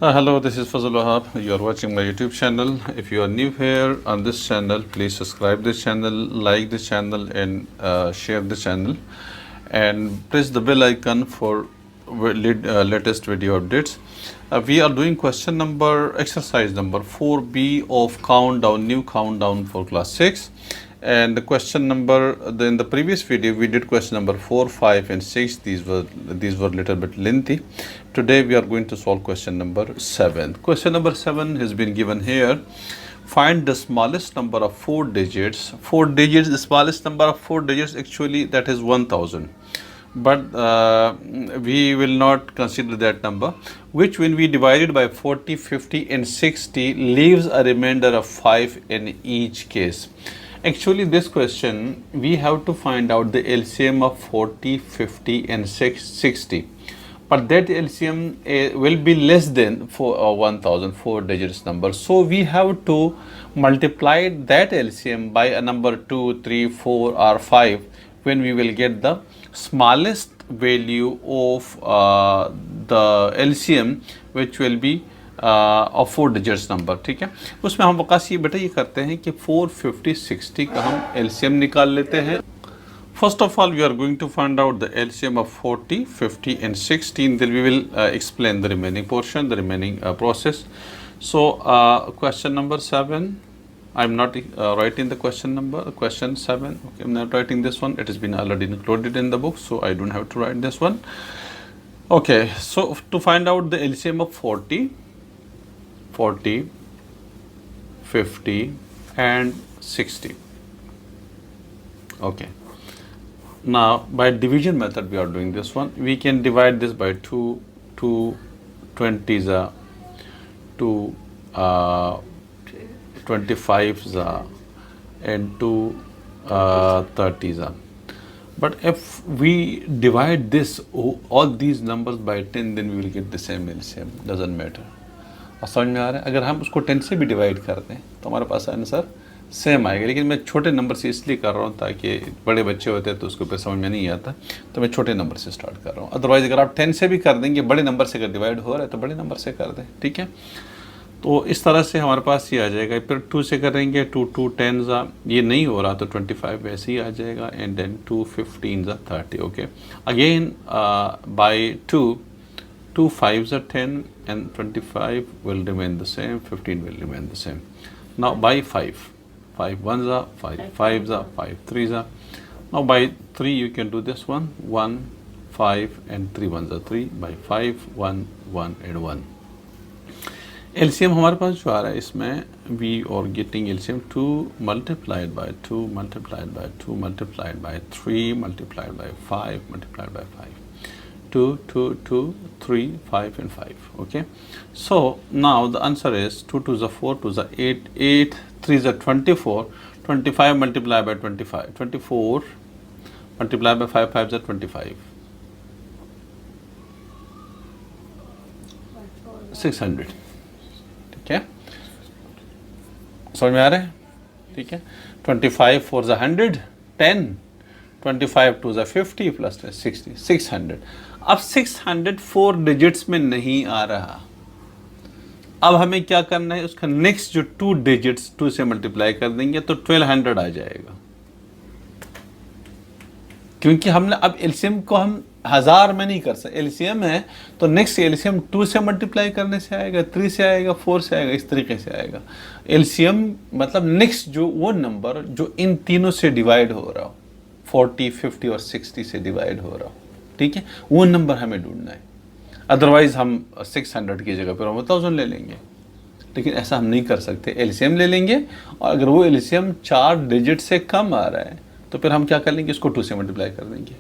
Hello, this is Fazal Wahab. You are watching my YouTube channel. If you are new here on this channel, please subscribe this channel, like this channel, and share the channel, and press the bell icon for latest video updates. We are doing exercise number 4B of countdown, new countdown for class 6. And the question number, in the previous video we did question number 4, 5 and 6. These were little bit lengthy. Today we are going to solve question number 7. Question number 7 has been given here. Find the smallest number of 4 digits. 4 digits, the smallest number of 4 digits, actually that is 1000. But we will not consider that number, which when we divide it by 40, 50 and 60 leaves a remainder of 5 in each case. Actually, this question we have to find out the LCM of 40, 50 and 60. But that LCM will be less than 1000, 4 digits number. So we have to multiply that LCM by a number 2, 3, 4 or 5 when we will get the smallest value of the LCM, which will be of 4 digits number. ठीक है, उसमें हम वकास ये बेटा ये करते हैं कि 4, 50, 60 का हम LCM निकाल लेते हैं. First of all, we are going to find out the LCM of 40, 50 and 16. Then we will explain the remaining portion, the remaining process. So question number 7, I'm not writing the question number, question 7. Okay, I'm not writing this one. It has been already included in the book, so I don't have to write this one. Okay, so to find out the LCM of 40, 50 and 60. Okay, now by division method we are doing this one. We can divide this by 2 20s are 2 25s are and 2 30s are. But if we divide this all these numbers by 10, then we will get the same LCM. Doesn't matter. और समझ में आ रहा है, अगर हम उसको 10 से भी डिवाइड करते हैं तो हमारे पास आंसर सेम आएगा. लेकिन मैं छोटे नंबर से इसलिए कर रहा हूँ ताकि बड़े बच्चे होते हैं तो उसको फिर समझ में नहीं आता, तो मैं छोटे नंबर से स्टार्ट कर रहा हूँ. अदरवाइज़ अगर आप 10 से भी कर देंगे, बड़े नंबर से अगर डिवाइड हो रहा है तो बड़े नंबर से कर दें. ठीक है, तो इस तरह से हमारे पास ये आ जाएगा. फिर 2 से करेंगे, 2 10s ये नहीं हो रहा तो 25 वैसे ही आ जाएगा. And then 2 15s 30. Okay, again by 2 5s are 10 and 25 will remain the same, 15 will remain the same. Now by 5 1s are 5, 5s are 5, 3s are. Now by 3 you can do this one, 1 5 and 3 1s are 3. By 5 1 1 and 1. LCM हमारे पास जो आ रहा है इसमें we are getting LCM 2 multiplied by 2 multiplied by 2 multiplied by 3 multiplied by 5 multiplied by 5. 2 2 2 3 5 and 5. Okay, so now the answer is 2 2s are 4, 2s are 8, 8 3s are 24, 25 multiplied by 25, 24 multiplied by 5 5s are 25, 600. ठीक है, समझ में आ रहा है. ठीक है, 25 4s are 100, 10 25 2s are 50 plus 60, 600. अब 600 4 digits में नहीं आ रहा. अब हमें क्या करना है, उसका नेक्स्ट जो 2 डिजिट्स 2 से मल्टीप्लाई कर देंगे तो 1200 आ जाएगा. क्योंकि हमने अब एलसीएम को हम 1000 में नहीं कर सकते. एलसीएम है तो नेक्स्ट एलसीएम 2 से मल्टीप्लाई करने से आएगा, 3 से आएगा, 4 से आएगा, इस तरीके से आएगा. एलसीएम मतलब नेक्स्ट जो वो नंबर जो इन तीनों से डिवाइड हो रहा हो, 40 50 और 60 से डिवाइड हो रहा हो. ठीक है, वो नंबर हमें ढूंढना है. अदरवाइज हम 600 की जगह पर हम 1000 ले लेंगे, लेकिन ऐसा हम नहीं कर सकते. एलसीएम ले लेंगे और अगर वो एलसीएम 4 डिजिट से कम आ रहा है तो फिर हम क्या कर लेंगे, इसको 2 से मल्टीप्लाई कर देंगे.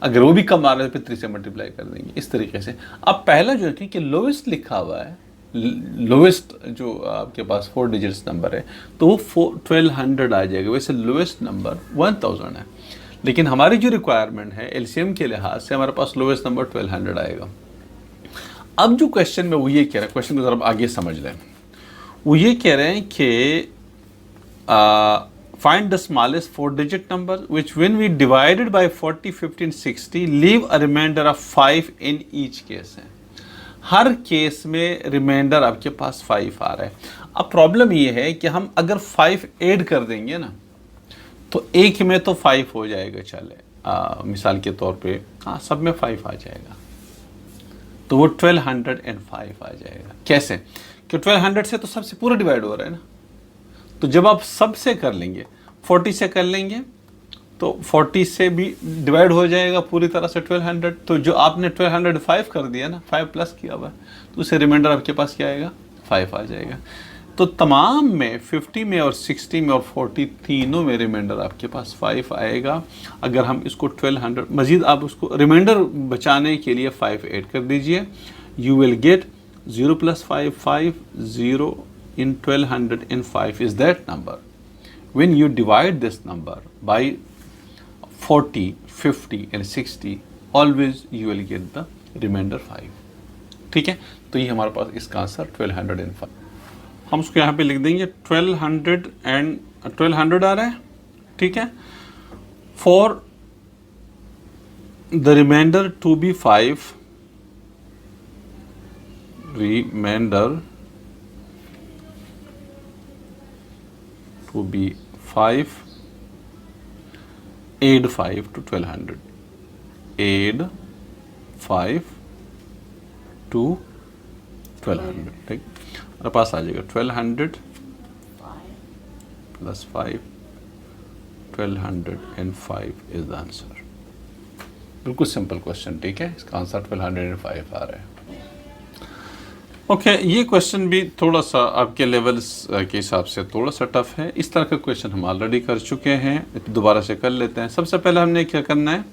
अगर वो भी कम आ रहा है तो फिर 3 से मल्टीप्लाई कर देंगे, इस तरीके से. अब पहला जो है कि लोवेस्ट लिखा हुआ है, लोवेस्ट जो आपके पास 4 डिजिट्स नंबर है तो वो 1200 आ जाएगा. वैसे लोवेस्ट नंबर 1000 है, लेकिन हमारी जो रिक्वायरमेंट है एलसीएम के लिहाज से हमारे पास लोवेस्ट नंबर 1200 आएगा. अब जो क्वेश्चन में वो ये कह रहे हैं, क्वेश्चन को जरा आगे समझ लें. वो ये कह रहे हैं कि find the smallest 4-digit number which when we divided by 40, 50 and 60 leave a remainder of 5 in each case है. हर केस में रिमाइंडर आपके पास 5 आ रहा है। अब प्रॉब्लम ये है कि हम अगर 5 ऐड कर देंगे ना तो एक में तो 5 हो जाएगा, चले मिसाल के तौर पे, हाँ सब में 5 आ जाएगा, तो वो 1205 आ जाएगा। कैसे कि 1200 से तो सबसे पूरा डिवाइड हो रहा है ना, तो जब आप सबसे कर लेंगे 40 से कर लेंगे तो 40 से भी डिवाइड हो जाएगा पूरी तरह से 1200, तो जो आपने 1205 कर दिया ना, 5 प्लस किया हुआ है, तो उससे रिमाइंडर आपके पास क्या आएगा, 5 आ जाएगा। तो तमाम में 50 में और 60 में और 40 तीनों में रिमाइंडर आपके पास 5 आएगा। अगर हम इसको 1200 मज़ीद आप उसको रिमाइंडर बचाने के लिए 5 ऐड कर दीजिए, you will get 0 + 5 5 0 in 1205 is that number. When you divide this number by 40, 50 and 60, always you will get the remainder 5। ठीक है, तो ये हमारे पास इसका आंसर 1205। हम उसको यहाँ पे लिख देंगे 1200 आ रहा है, ठीक है। For the remainder to be 5, remainder to be 5, add 5 to 1200, add 5 to 1200, ठीक। हमारे पास आ जाएगा 1200 plus 5, 1205 इज द आंसर। बिल्कुल सिंपल क्वेश्चन, ठीक है, इसका आंसर 1205 आ रहा है। ओके, ये क्वेश्चन भी थोड़ा सा आपके लेवल्स के हिसाब से थोड़ा सा टफ है। इस तरह का क्वेश्चन हम ऑलरेडी कर चुके हैं, दोबारा से कर लेते हैं। सबसे पहले हमने क्या करना है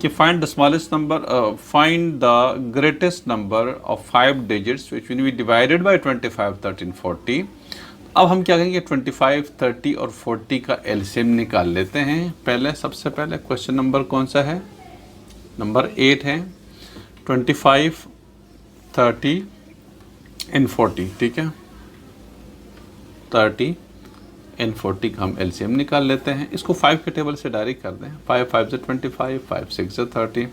कि find the smallest number, find the greatest number of 5 digits which will be divided by 25, 13, 40। अब हम क्या करेंगे, 25, 30 और 40 का एलसीएम निकाल लेते हैं। पहले सबसे पहले क्वेश्चन नंबर कौन सा है, नंबर 8 है। 25, 30 and 40, ठीक है, 30 and 40 का हम एलसीएम निकाल लेते हैं। इसको 5 के टेबल से डायरेक्ट कर दें। 5 5 से 25, 5 6 से 30,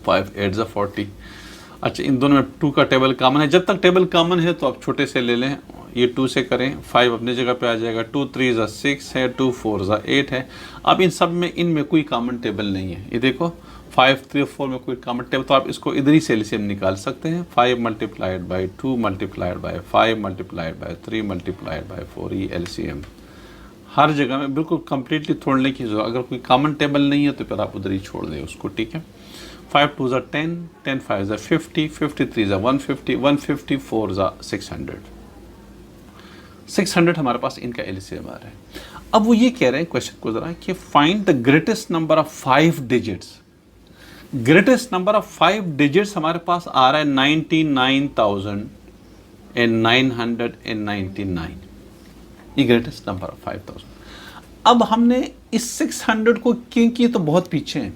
5 8 से 40। अच्छा, इन दोनों में 2 का टेबल कॉमन है। जब तक टेबल कॉमन है तो आप छोटे से ले लें, ये 2 से करें, 5 अपनी जगह पे आ जाएगा। 2 3 ज़ा 6 है, 2 4 ज़ा 8 है। अब इन सब में इनमें कोई कॉमन टेबल नहीं है। ये देखो 5 3 4 में कोई कॉमन टेबल, तो आप इसको इधर ही से एलसीएम निकाल सकते हैं। 5 multiplied by 2 multiplied by 5 multiplied by 3 multiplied by 4, ये एलसीएम हर जगह में बिल्कुल कम्प्लीटली छोड़ने की जरूरत। अगर कोई कॉमन टेबल नहीं है तो फिर आप उधर ही छोड़ दें उसको, ठीक है। 5 2 ज़ा 10, 10 5 ज़ा 50, 53 ज़ा 150, 154 ज़ा 600, 600 हमारे पास इनका एलसीएम आ रहा है। अब वो ये कह रहे हैं क्वेश्चन को जरा कि find the greatest number of 5 digits. Greatest number of 5 digits हमारे पास आ रहा है 99,999। ये ग्रेटेस्ट नंबर ऑफ 5000। अब हमने इस 600 को क्योंकि तो बहुत पीछे हैं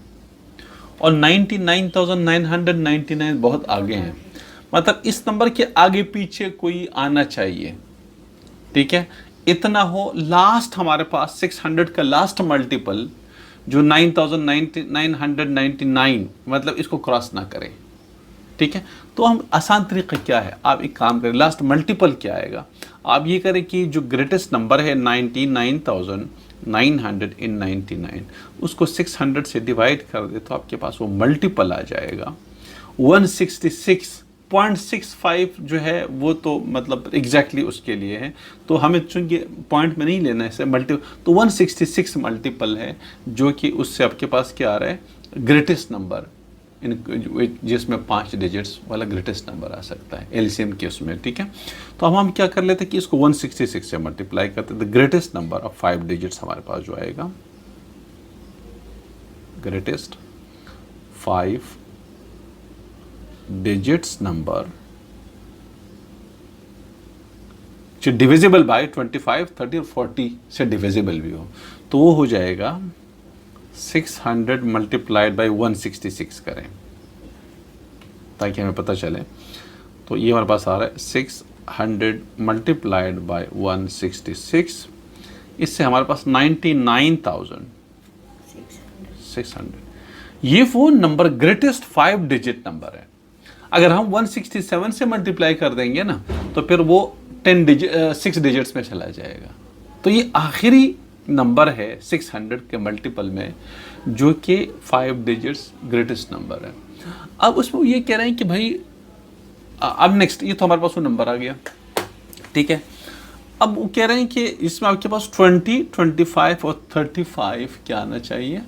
और 99,999 बहुत आगे हैं, मतलब इस नंबर के आगे पीछे कोई आना चाहिए, ठीक है। इतना हो, लास्ट हमारे पास 600 का लास्ट मल्टीपल जो 9,999, मतलब इसको क्रॉस ना करें, ठीक है। तो हम आसान तरीका क्या है, आप एक काम करें, लास्ट मल्टीपल क्या आएगा, आप ये करें कि जो ग्रेटेस्ट नंबर है 99,999, उसको 600 से डिवाइड कर दे तो आपके पास वो मल्टीपल आ जाएगा। 166.65 जो है वो तो मतलब एग्जैक्टली उसके लिए है, तो हमें चूंकि पॉइंट में नहीं लेना है इसे मल्टीपल, तो 166 मल्टीपल है जो कि उससे आपके पास क्या आ रहा है, ग्रेटेस्ट नंबर, जिसमें 5 डिजिट्स वाला ग्रेटेस्ट नंबर आ सकता है एलसीएम के उसमें, ठीक है। तो हम क्या कर लेते हैं कि इसको 166 से मल्टीप्लाई करते हैं, the greatest number of 5 digits हमारे पास जो आएगा, ग्रेटेस्ट 5 डिजिट्स नंबर जो डिविजिबल बाय 25, 30 और 40 से डिविजिबल भी हो, तो वो हो जाएगा 600 मल्टीप्लाइड बाई 166 करें ताकि हमें पता चले। तो ये हमारे पास आ रहा है 600 मल्टीप्लाइड बाई 166, इससे हमारे पास 99,600। ये वो नंबर ग्रेटेस्ट 5 डिजिट नंबर है। अगर हम 167 से मल्टीप्लाई कर देंगे ना तो फिर वो 6 डिजिट्स में चला जाएगा। तो ये आखिरी नंबर है 600 के मल्टीपल में जो कि 5 डिजिट्स ग्रेटेस्ट नंबर है। अब उसमें ये कह रहे हैं कि भाई अब नेक्स्ट, ये तो हमारे पास वो नंबर आ गया, ठीक है। अब वो कह रहे हैं कि इसमें आपके पास 20, 25 और 35 क्या आना चाहिए,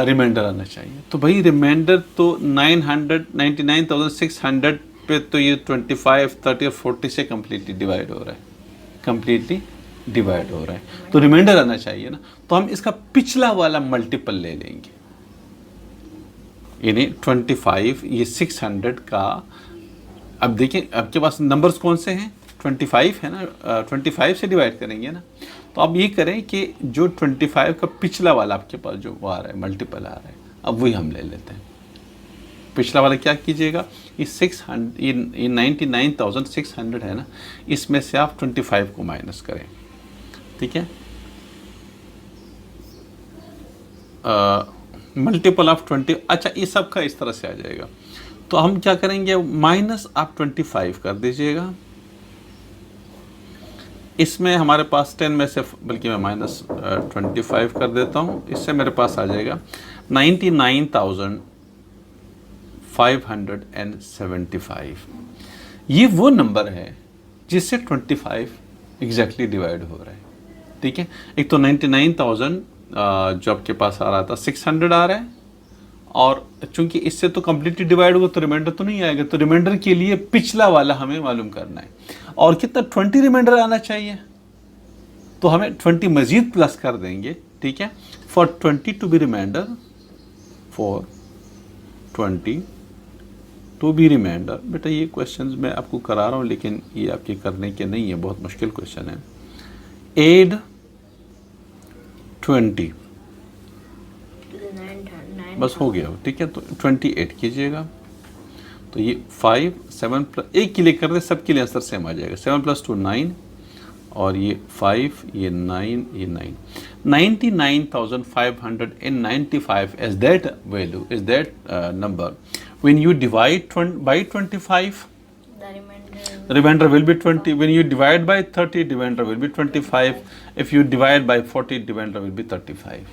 रिमाइंडर आना चाहिए। तो भाई रिमाइंडर तो 99,600 पे तो ये 25, 30 और 40 से कम्प्लीटली डिवाइड हो रहा है, कम्प्लीटली डिवाइड हो रहा है, तो रिमाइंडर आना चाहिए ना। तो हम इसका पिछला वाला मल्टीपल ले लेंगे, यानी 25, ये 600 का। अब देखिए आपके पास नंबर्स कौन से हैं, 25 है ना, 25 से डिवाइड करेंगे ना। तो अब ये करें कि जो 25 का पिछला वाला आपके पास जो वो आ रहा है, मल्टीपल आ रहा है, अब वही हम ले लेते हैं। पिछला वाला क्या कीजिएगा, ये 600, ये 99,600 है ना, इसमें से आप 25 को माइनस करें, ठीक है। मल्टीपल ऑफ 20, अच्छा ये सब का इस तरह से आ जाएगा। तो हम क्या करेंगे, माइनस आप 25 कर दीजिएगा, इसमें हमारे पास 10 में से, बल्कि मैं माइनस 25 कर देता हूँ, इससे मेरे पास आ जाएगा 99,575। ये वो नंबर है जिससे 25 एग्जैक्टली डिवाइड हो रहा है, ठीक है। एक तो 99,000 जो आपके पास आ रहा था 600 आ रहा है, और चूंकि इससे तो कम्प्लीटली डिवाइड होगा तो रिमाइंडर तो नहीं आएगा, तो रिमाइंडर के लिए पिछला वाला हमें मालूम करना है। और कितना 20 रिमाइंडर आना चाहिए, तो हमें 20 मजीद प्लस कर देंगे, ठीक है। For 20 to be reminder, for 20 to be reminder. बेटा ये क्वेश्चंस मैं आपको करा रहा हूँ, लेकिन ये आपके करने के नहीं है, बहुत मुश्किल क्वेश्चन है। एड 20, बस हो गया, ठीक है। तो 28 कीजिएगा, तो ये 5, 7 एक के लिए कर दे, सब के लिए आंसर सेम आ जाएगा। 7 + 2 9, और ये 5, ये 9, ये 9, 99,595 is that value, is that number. When you divide by 25, the remainder will be 20. When you divide by 30, remainder will be 25. If you divide by 40, remainder will be 35.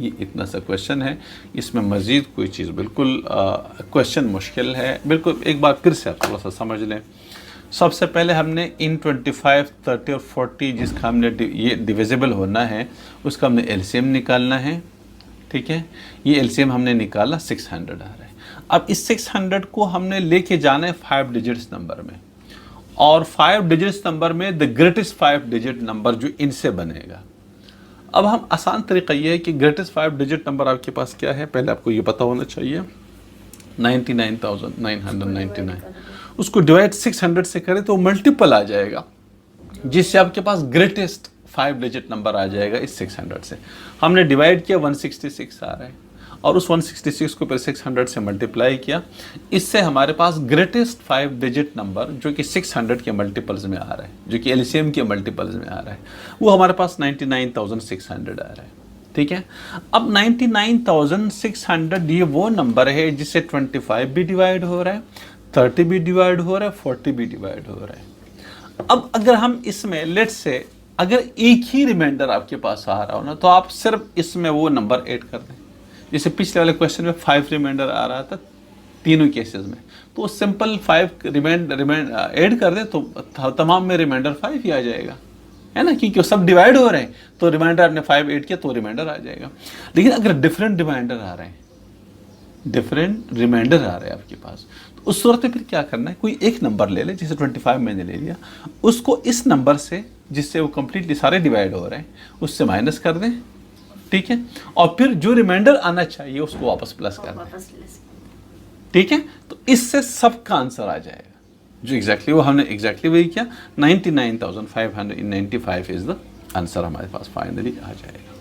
ये इतना सा क्वेश्चन है, इसमें मज़ीद कोई चीज़ बिल्कुल क्वेश्चन मुश्किल है। बिल्कुल एक बार फिर से आप थोड़ा सा समझ लें। सबसे पहले हमने इन 25, 30 और 40 जिसका हमने ये डिविजिबल होना है, उसका हमने एलसीएम निकालना है, ठीक है। ये एलसीएम हमने निकाला, 600 आ रहा है। अब इस 600 को हमने लेके जाना है 5 डिजिट्स नंबर में, और 5 डिजिट्स नंबर में द ग्रेटेस्ट 5 डिजिट नंबर जो इनसे बनेगा। अब हम आसान तरीका ये है कि ग्रेटेस्ट 5 डिजिट नंबर आपके पास क्या है, पहले आपको ये पता होना चाहिए, 99,999। उसको डिवाइड 600 से करें तो मल्टीपल आ जाएगा, जिससे आपके पास ग्रेटेस्ट 5 डिजिट नंबर आ जाएगा इस 600 से। हमने डिवाइड किया, 166 आ रहा है, और उस 166 को फिर 600 से मल्टीप्लाई किया, इससे हमारे पास ग्रेटेस्ट 5 डिजिट नंबर जो कि 600 के मल्टीपल्स में आ रहा है, जो कि एलसीएम के मल्टीपल्स में आ रहा है, वो हमारे पास 99,600 आ रहा है, ठीक है। अब 99,600 ये वो नंबर है जिससे 25 भी डिवाइड हो रहा है, 30 भी डिवाइड हो रहा है, 40 भी डिवाइड हो रहा है। अब अगर हम इसमें लेट्स से अगर एक ही रिमाइंडर आपके पास आ रहा हो ना, तो आप सिर्फ इसमें वो नंबर ऐड कर दें। जैसे पिछले वाले क्वेश्चन में 5 रिमाइंडर आ रहा था तीनों केसेस में, तो सिंपल 5 रिमाइंडर ऐड कर दे तो तमाम में रिमाइंडर 5 ही आ जाएगा, है ना, क्योंकि सब डिवाइड हो रहे हैं, तो रिमाइंडर आपने 5 ऐड किया तो रिमाइंडर आ जाएगा। लेकिन अगर डिफरेंट रिमाइंडर आ रहे हैं, डिफरेंट रिमाइंडर आ रहे हैं आपके पास, तो उस सूरत में फिर क्या करना है, कोई एक नंबर ले ले, जैसे 25 मैंने ले लिया, उसको इस नंबर से जिससे वो कंप्लीटली सारे डिवाइड हो रहे हैं उससे माइनस कर दें, ठीक है, और फिर जो रिमाइंडर आना चाहिए उसको वापस प्लस कर दें, ठीक है। तो इससे सबका आंसर आ जाएगा, जो एग्जैक्टली वो हमने एग्जैक्टली वही किया, 99,595 इज द आंसर हमारे पास फाइनली आ जाएगा,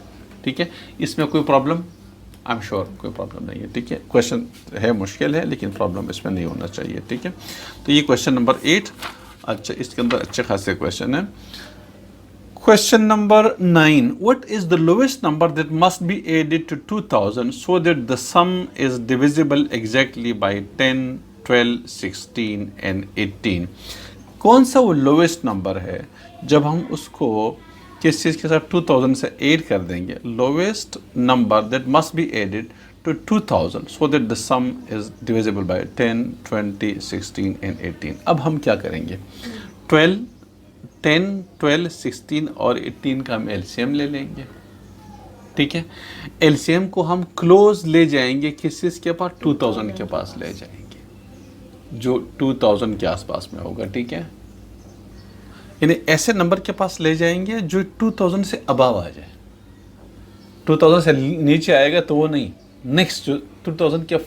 ठीक है। इसमें कोई प्रॉब्लम, आई एम श्योर कोई प्रॉब्लम नहीं है, ठीक है। क्वेश्चन है मुश्किल है, लेकिन प्रॉब्लम इसमें नहीं होना चाहिए, ठीक है। तो ये क्वेश्चन नंबर 8, अच्छा इसके अंदर अच्छे खासे क्वेश्चन है। Question number 9. What is the lowest number that must be added to 2000 so that the sum is divisible exactly by 10, 12, 16 and 18? कौन सा वो लोवेस्ट नंबर है जब हम उसको किस चीज़ के साथ 2000 से ऐड कर देंगे? Lowest number that must be added to 2000 so that the sum is divisible by 10, 20, 16 and 18. अब हम क्या करेंगे? 10, 12, 16 और 18 का हम एलसीएम ले लेंगे, ठीक है। एलसीएम को हम क्लोज ले जाएंगे किस चीज़ के पास? 2000 के पास ले जाएंगे, जो 2000 के आसपास में होगा, ठीक है। यानी ऐसे नंबर के पास ले जाएंगे जो 2000 से अबव आ जाए। 2000 से नीचे आएगा तो वो नहीं, नेक्स्ट जो 2000 के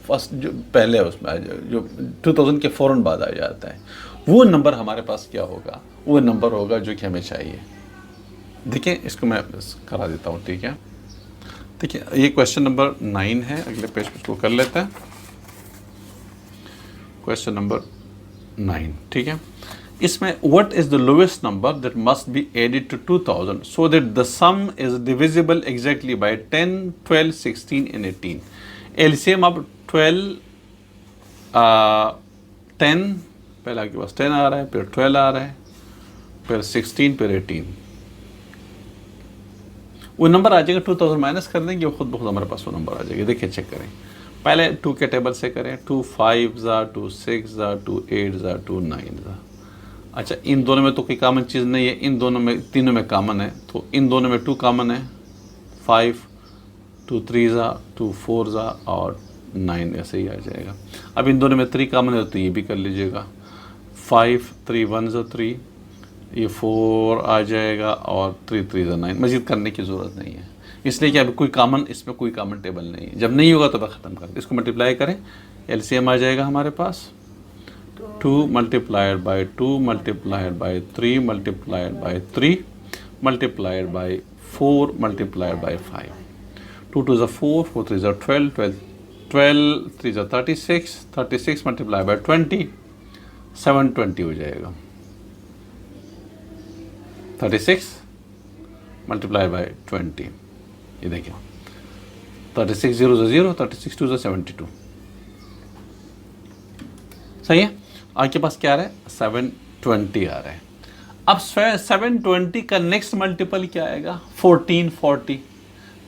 फर्स्ट जो पहले उसमें आ जाए, जो 2000 के फ़ौरन बाद आ जाता है, वो नंबर हमारे पास क्या होगा? वो नंबर होगा जो कि हमें चाहिए। देखिए इसको मैं करा देता हूँ, ठीक है। देखिए ये क्वेश्चन नंबर 9 है, अगले पेज पे इसको कर लेते हैं। क्वेश्चन नंबर 9, ठीक है। इसमें what is the lowest number that must be added to 2000 so that the sum is divisible exactly by 10, 12, 16 and 18। LCM अब 12, 10 पहले आपके पास 10 आ रहा है, फिर 12 आ रहा है, फिर 16, फिर 18। वो नंबर आ जाएगा, 2000 माइनस कर देंगे, वो खुद बहुत हमारे पास वो नंबर आ जाएगा। देखिए चेक करें, पहले 2 के टेबल से करें। 2 5 ज़ा, 2 6 ज़ा, 2 8 ज़ा, 2 9 ज़ा। अच्छा इन दोनों में तो कोई कॉमन चीज़ नहीं है, इन दोनों में तीनों में कॉमन है, तो इन दोनों में 2 कॉमन है। 5, 2 3 ज़ा, 2 4 ज़ा और 9 ऐसे ही आ जाएगा। अब इन दोनों में 3 कॉमन है तो ये भी कर लीजिएगा। 5 3 1 ज़ा 3, ये 4 आ जाएगा और 3 3 ज़ा 9। मज़ीद करने की ज़रूरत नहीं है, इसलिए कि अभी कोई कॉमन, इसमें कोई कॉमन टेबल नहीं है। जब नहीं होगा तो ख़त्म कर, इसको मल्टीप्लाई करें, एलसीएम आ जाएगा हमारे पास 2 multiplied by 2 multiplied by 3 multiplied by 3 multiplied by 4 multiplied by 5. 2 2 is 4, 4 3 is 12, 12 3 is 36, 36 multiplied by 20, 720 हो जाएगा। 36 multiplied by 20, ये देखिए 36 0 is 0, 36 2 is 72। सही है। आपके पास क्या आ रहा है? 720 आ रहा है। अब 720 का नेक्स्ट मल्टीपल क्या आएगा? 1440।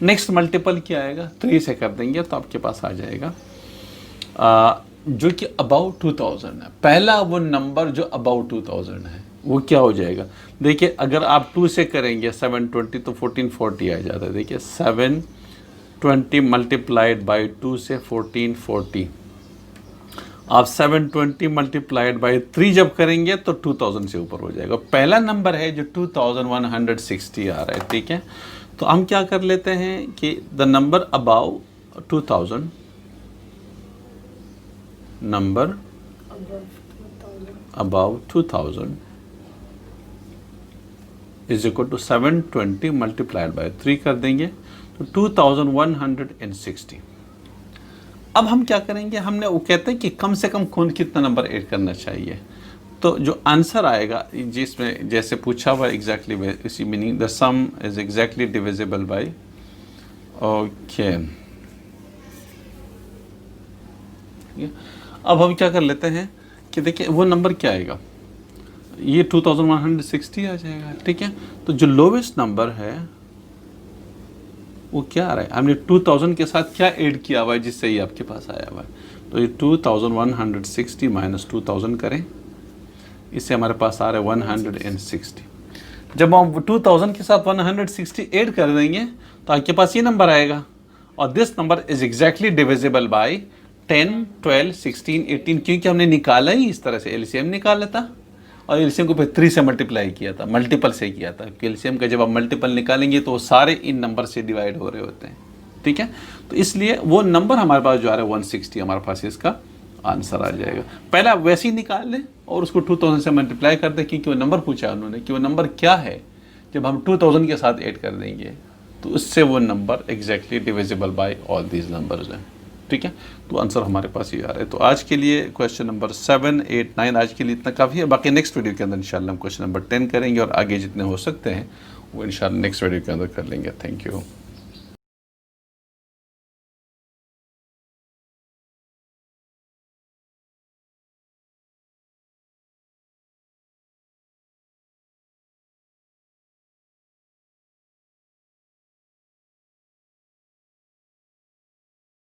नेक्स्ट मल्टीपल क्या आएगा? 3 से कर देंगे तो आपके पास आ जाएगा जो कि अबाउट 2000 है। पहला वो नंबर जो अबाउट 2000 है वो क्या हो जाएगा? देखिए अगर आप 2 से करेंगे 720 तो 1440 आ जाता है। देखिए 720 मल्टीप्लाइड बाई 2 से 1440। आप 720 मल्टीप्लाइड बाई 3 जब करेंगे तो 2000 से ऊपर हो जाएगा। पहला नंबर है जो 2160 आ रहा है, ठीक है। तो हम क्या कर लेते हैं कि the number about 2000, number about 2000 is equal to 720 multiplied by 3 कर देंगे तो 2160। अब हम क्या करेंगे? हमने वो कहते हैं कि कम से कम कौन कितना नंबर ऐड करना चाहिए। तो जो आंसर आएगा जिसमें जैसे पूछा हुआ एग्जैक्टली इसी meaning the sum is exactly divisible by, okay. अब हम क्या कर लेते हैं कि देखिए वो नंबर क्या आएगा, ये 2160 आ जाएगा, ठीक है। तो जो लोवेस्ट नंबर है वो क्या आ रहा है? हमने 2000 के साथ क्या ऐड किया हुआ है जिससे ये आपके पास आया हुआ है? तो ये 2160 माइनस 2000 करें, इससे हमारे पास आ रहा है 160। जब हम 2000 के साथ 160 ऐड कर देंगे तो आपके पास ये नंबर आएगा और this number is exactly divisible by 10, 12, 16, 18, क्योंकि हमने निकाला ही इस तरह से, एलसीएम निकाला था और एलसीएम को फिर 3 से मल्टीप्लाई किया था, मल्टीपल से किया था। एलसीएम का जब आप मल्टीपल निकालेंगे तो वो सारे इन नंबर से डिवाइड हो रहे होते हैं, ठीक है। तो इसलिए वो नंबर हमारे पास जो आ रहा है 160 हमारे पास इसका आंसर आ जाएगा। पहला वैसे ही निकाल लें और उसको 2000 से मल्टीप्लाई कर दें, क्योंकि वो नंबर पूछा उन्होंने कि वो नंबर क्या है। जब हम 2000 के साथ ऐड कर देंगे तो उससे वो number exactly divisible by all these numbers हैं। ठीक है, तो आंसर हमारे पास ये आ रहा है। तो आज के लिए क्वेश्चन नंबर 7, 8, 9 आज के लिए इतना काफ़ी है। बाकी नेक्स्ट वीडियो के अंदर इंशाल्लाह हम क्वेश्चन नंबर 10 करेंगे और आगे जितने हो सकते हैं वो इंशाल्लाह नेक्स्ट वीडियो के अंदर कर लेंगे। Thank you.